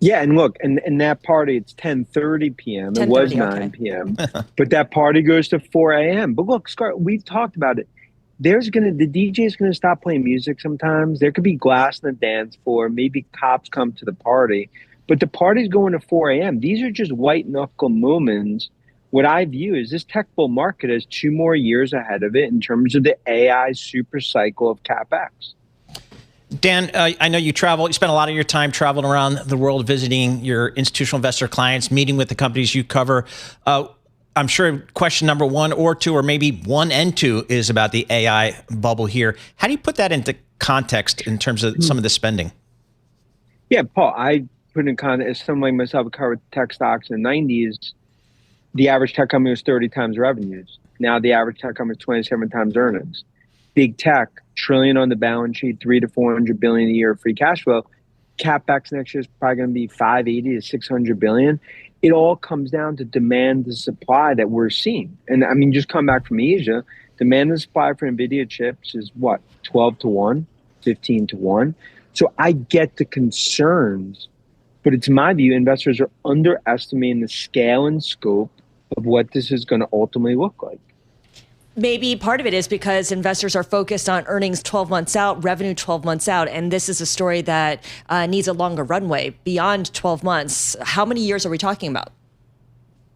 Yeah, and look, and that party, it's 10:30 p.m. It was 10:30, 9 okay. p.m. But that party goes to 4 a.m. But look, Scarlet, we've talked about it. The DJ is gonna stop playing music sometimes. There could be glass in the dance floor. Maybe cops come to the party, but the party's going to 4 a.m. These are just white knuckle moments. What I view is this tech bull market has 2 more years ahead of it in terms of the AI super cycle of capex. Dan, I know you travel. You spend a lot of your time traveling around the world, visiting your institutional investor clients, meeting with the companies you cover. I'm sure question number one or two, or maybe one and two, is about the AI bubble here. How do you put that into context in terms of some of the spending? Yeah, Paul, I put in context, as someone like myself who covered tech stocks in the 90s, the average tech company was 30 times revenues. Now the average tech company is 27 times earnings. Big tech, trillion on the balance sheet, 300 to 400 billion a year of free cash flow. CapEx next year is probably going to be 580 to 600 billion. It all comes down to demand and supply that we're seeing. And I mean, just come back from Asia, demand and supply for Nvidia chips is what, 12 to 1, 15 to 1. So I get the concerns, but it's my view investors are underestimating the scale and scope of what this is going to ultimately look like. Maybe part of it is because investors are focused on earnings 12 months out, revenue 12 months out, and this is a story that needs a longer runway beyond 12 months. How many years are we talking about?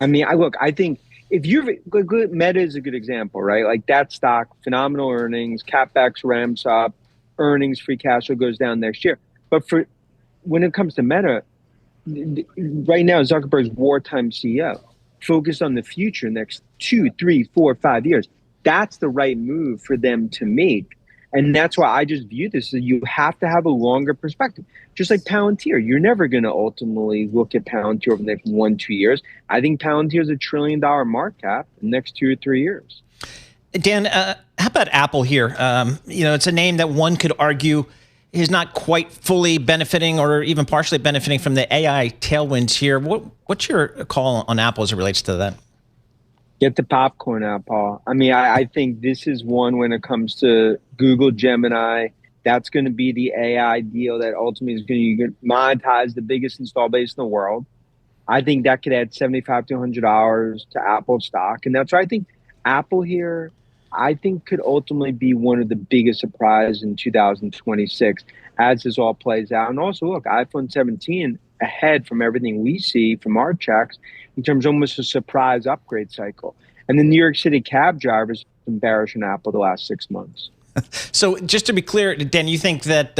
I mean, I think if you're good, Meta is a good example, right? Like that stock, phenomenal earnings, capex ramps up, earnings, free cash flow goes down next year. But for when it comes to Meta, right now Zuckerberg's wartime CEO, focused on the future, next 2, 3, 4, 5 years. That's the right move for them to make. And that's why I just view this as you have to have a longer perspective. Just like Palantir, you're never going to ultimately look at Palantir over the next 1, 2 years. I think Palantir is $1 trillion market cap in the next 2 or 3 years. Dan, how about Apple here? It's a name that one could argue is not quite fully benefiting or even partially benefiting from the AI tailwinds here. What's your call on Apple as it relates to that? Get the popcorn out, Paul. I mean, I think this is one when it comes to Google Gemini, that's going to be the AI deal that ultimately is going to monetize the biggest install base in the world. I think that could add $75 to $100 to Apple stock. And that's why I think Apple here, I think could ultimately be one of the biggest surprises in 2026 as this all plays out. And also, look, iPhone 17 ahead from everything we see from our checks in terms of almost a surprise upgrade cycle. And the New York City cab drivers embarrassing Apple the last 6 months. So just to be clear, Dan, you think that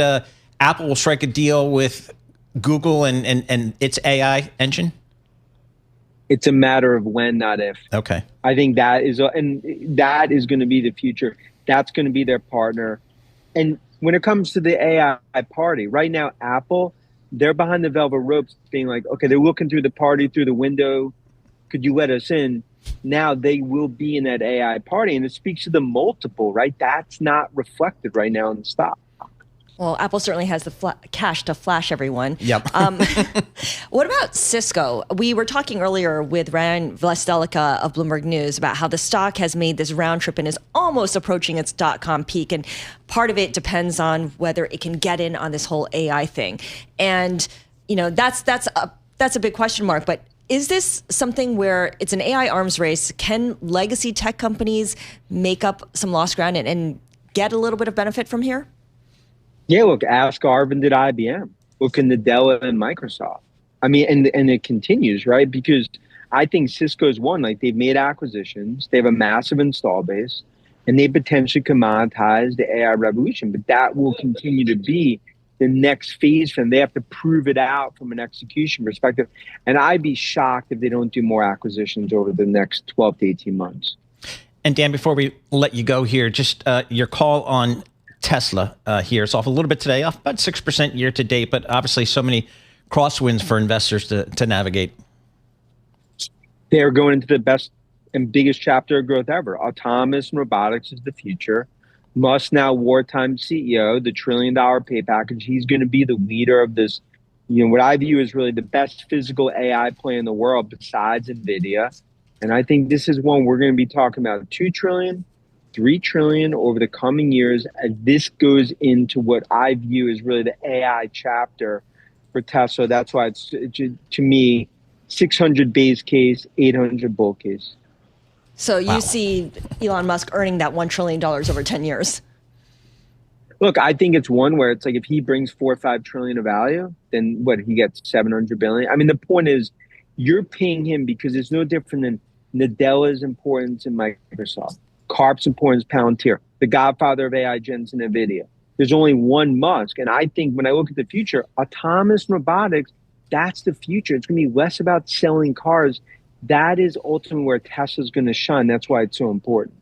Apple will strike a deal with Google and its AI engine? It's a matter of when, not if. Okay. I think that is going to be the future. That's going to be their partner. And when it comes to the AI party, right now, Apple, they're behind the velvet ropes being like, okay, they're looking through the party, through the window. Could you let us in? Now they will be in that AI party. And it speaks to the multiple, right? That's not reflected right now in the stock. Well, Apple certainly has the cash to flash everyone. Yep. What about Cisco? We were talking earlier with Ryan Vlastelica of Bloomberg News about how the stock has made this round trip and is almost approaching its dot-com peak. And part of it depends on whether it can get in on this whole AI thing. And, that's a big question mark. But is this something where it's an AI arms race? Can legacy tech companies make up some lost ground and get a little bit of benefit from here? Yeah, look, ask Arvind at IBM. Look in Nadella and Microsoft. I mean, and it continues, right? Because I think Cisco's one, like they've made acquisitions, they have a massive install base, and they potentially commoditize the AI revolution. But that will continue to be the next phase for them. They have to prove it out from an execution perspective. And I'd be shocked if they don't do more acquisitions over the next 12 to 18 months. And Dan, before we let you go here, just your call on Tesla here. It's off a little bit today, off about 6% year to date, but obviously so many crosswinds for investors to navigate. They're going into the best and biggest chapter of growth ever. Autonomous and robotics is the future. Musk now wartime CEO, the $1 trillion pay package. He's going to be the leader of this, what I view as really the best physical AI play in the world besides Nvidia. And I think this is one we're going to be talking about 2 trillion, 3 trillion over the coming years as this goes into what I view as really the AI chapter for for Tesla. That's why it's to me 600 base case, 800 bull case. So you see Elon Musk earning that $1 trillion over 10 years. Look, I think it's one where it's like if he brings 4 or 5 trillion of value, then what, he gets 700 billion. I mean, the point is you're paying him because it's no different than Nadella's importance in Microsoft, Karp's importance Palantir, the godfather of AI, Jensen Nvidia. There's only one Musk. And I think when I look at the future, autonomous robotics, that's the future. It's going to be less about selling cars. That is ultimately where Tesla's going to shine. That's why it's so important.